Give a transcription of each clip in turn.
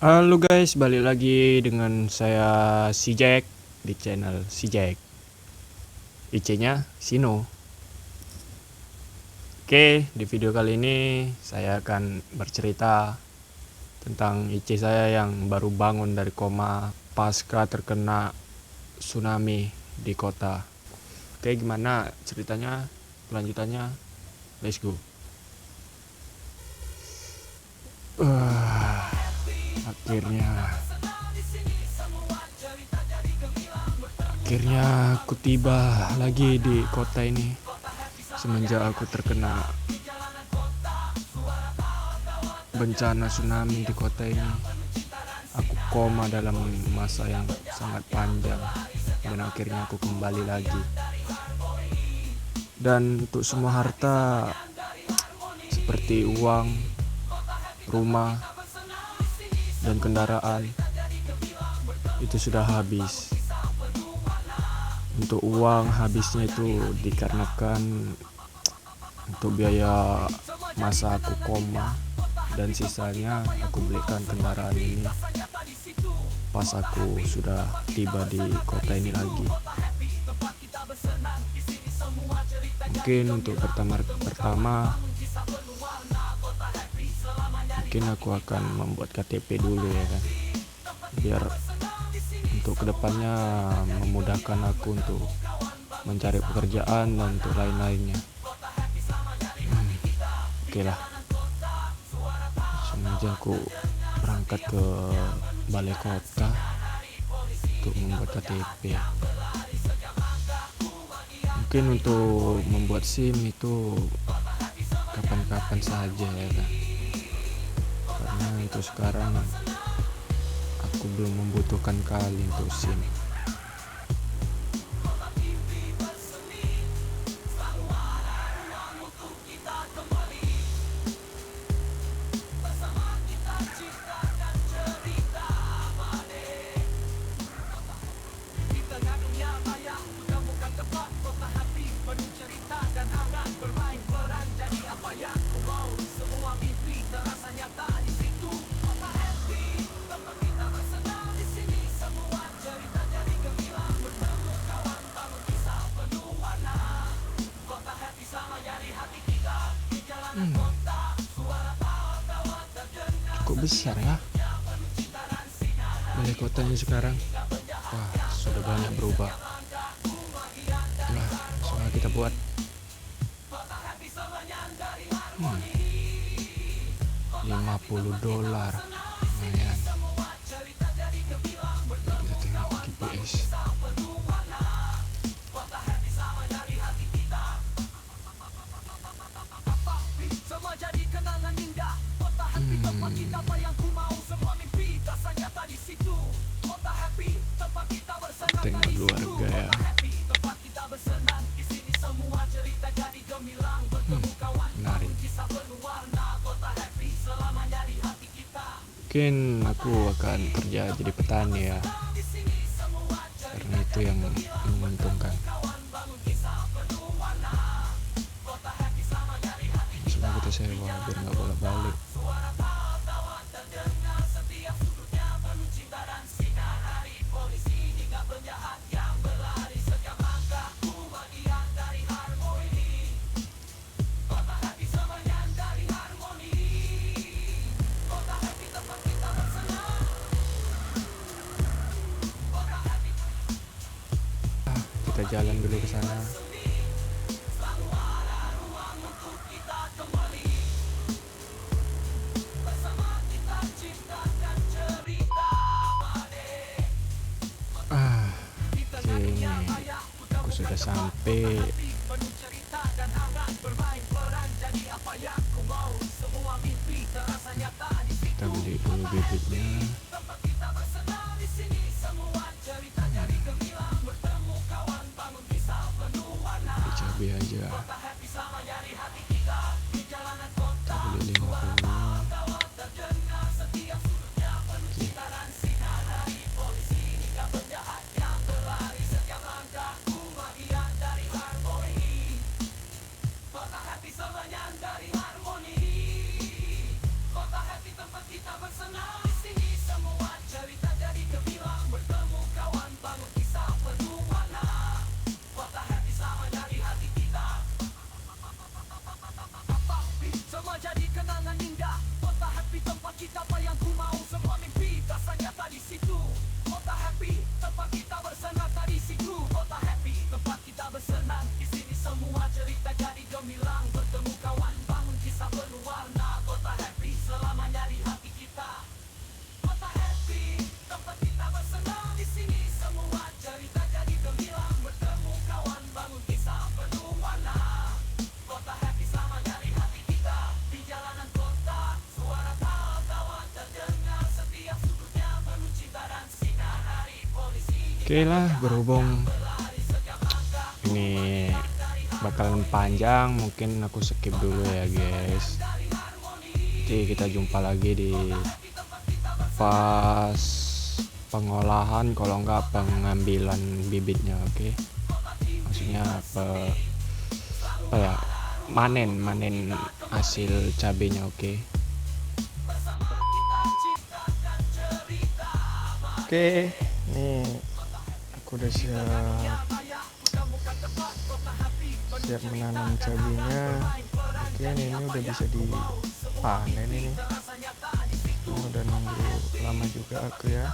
Halo guys, balik lagi dengan saya si Jack di channel si Jack. IC-nya Sino. Oke, di video kali ini saya akan bercerita tentang IC saya yang baru bangun dari koma pasca terkena tsunami di kota. Oke, gimana ceritanya? Kelanjutannya, let's go. Akhirnya aku tiba lagi di kota ini semenjak aku terkena bencana tsunami di kota ini. Aku koma dalam masa yang sangat panjang dan akhirnya aku kembali lagi. Dan untuk semua harta seperti uang, rumah, dan kendaraan itu sudah habis. Untuk uang habisnya itu dikarenakan untuk biaya masa aku koma, dan sisanya aku belikan kendaraan ini pas aku sudah tiba di kota ini lagi. Mungkin untuk pertama mungkin aku akan membuat KTP dulu ya kan, biar untuk kedepannya memudahkan aku untuk mencari pekerjaan dan untuk lain-lainnya. Oke lah, sengaja aku berangkat ke balai kota untuk membuat KTP. Mungkin untuk membuat SIM itu kapan-kapan saja ya kan, karena untuk sekarang aku belum membutuhkan kali untuk SIM. Cukup besar ya balai kotanya sekarang. Wah, sudah banyak berubah. Nah, soalnya kita buat $50 lumayan. Kita tengok GPS. Tengok dulu harga ya. Menarik. Mungkin aku akan kerja jadi petani ya, karena itu yang menguntungkan. Semua kita sewa biar nggak bolak-balik. Kita jalan dulu ke sana. Oke, ini aku sudah sampai. Kita beli dulu bibitnya. Cabai aja. Kita beli 50. Oke lah, berhubung ini bakalan panjang, mungkin aku skip dulu ya guys. Jadi kita jumpa lagi di pas pengolahan, kalau enggak pengambilan bibitnya. Oke, maksudnya apa ya, manen hasil cabenya. Oke, nih aku udah siap menanam cabenya. Oke, ini udah bisa dipanen ini. Udah nunggu lama juga aku ya.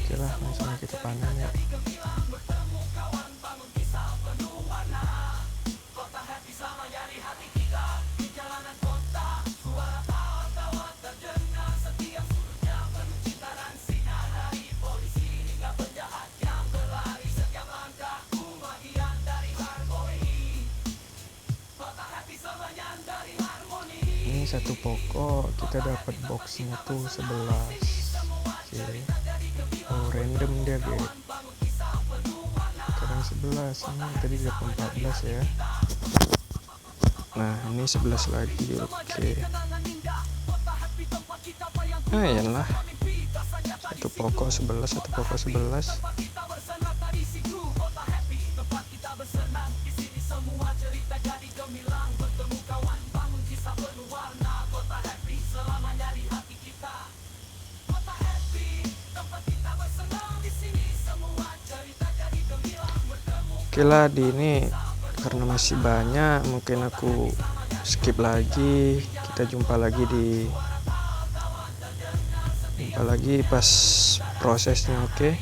Oke lah, langsung kita panen ya. Ini satu pokok kita dapat boxnya tuh 11. Oke. Oh, random dia guys. Sekarang 11, ini tadi dapat 14 ya. Nah, ini 11 lagi. Oke. Nah, iyalah. Satu pokok 11, satu pokok 11. Oke lah, di ini karena masih banyak, mungkin aku skip lagi. Kita jumpa lagi pas prosesnya. Oke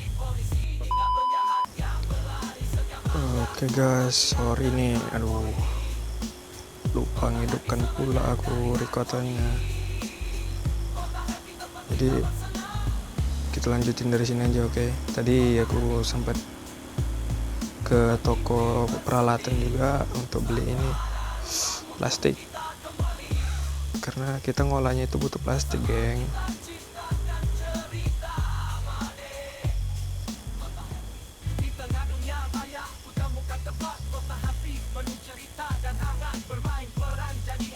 guys, sorry nih, aduh lupa ngidupkan pula aku recordnya. Jadi kita lanjutin dari sini aja. Oke, tadi aku sempat ke toko peralatan juga untuk beli ini plastik, karena kita ngolahnya itu butuh plastik, geng.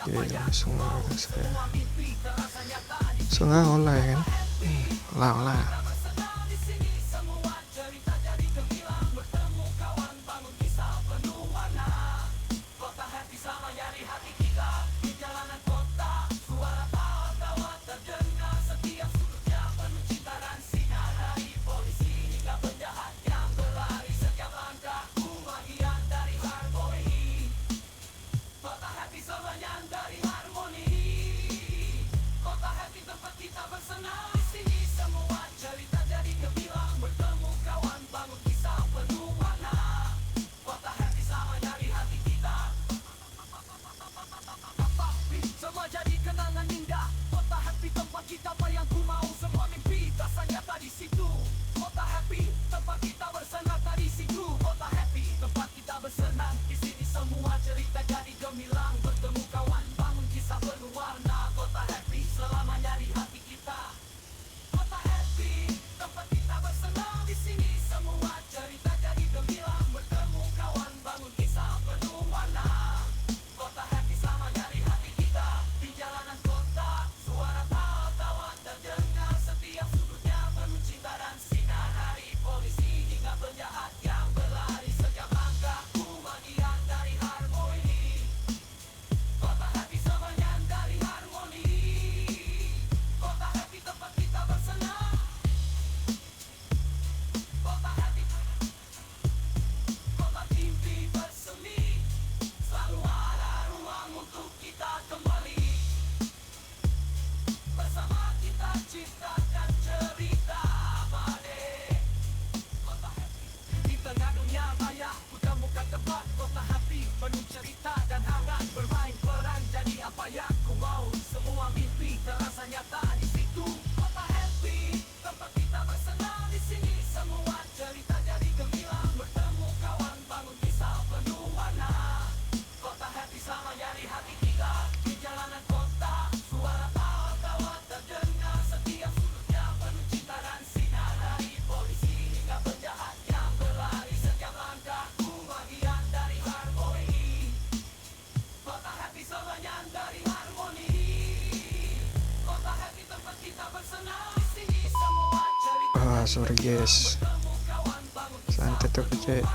Oke, langsung ngolah ya kan. Olah. sorry guys, santai tuh kece.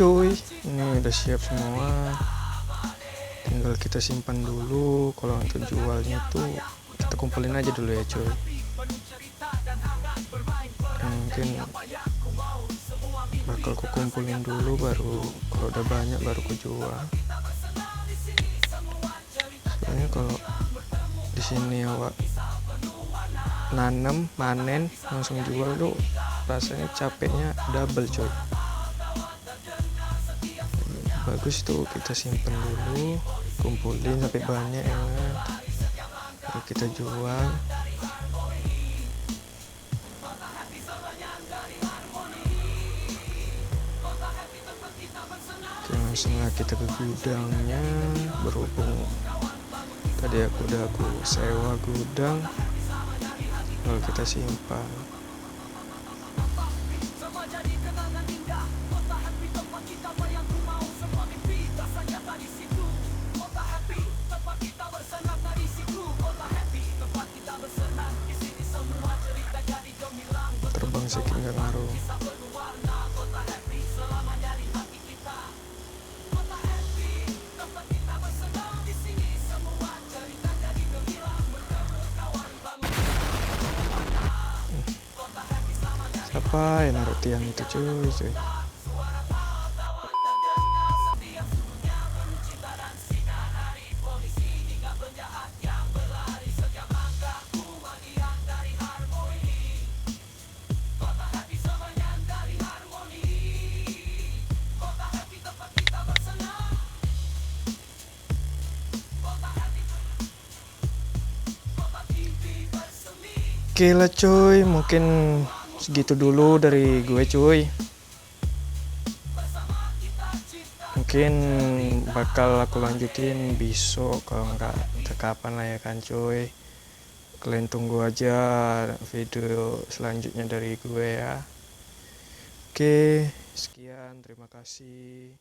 Cuy, ini udah siap semua, tinggal kita simpan dulu. Kalau untuk jualnya tuh kita kumpulin aja dulu ya cuy. Mungkin bakal ku kumpulin dulu, baru kalau udah banyak baru ku jual. Soalnya kalau di sini awak nanam, manen, langsung jual tuh rasanya capeknya double coy. Bagus tuh kita simpen dulu, kumpulin sampai banyak ya, baru kita jual. Oke, langsung lah kita ke gudangnya. Berhubung tadi aku sewa gudang, lalu kita simpan. Terbang sedikit nggak ngaruh. Siapa yang naruh tiang itu cuy? Oke lah cuy, mungkin segitu dulu dari gue cuy. Mungkin bakal aku lanjutin besok, kalau nggak kapan lah ya kan cuy. Kalian tunggu aja video selanjutnya dari gue ya. Oke, sekian, terima kasih.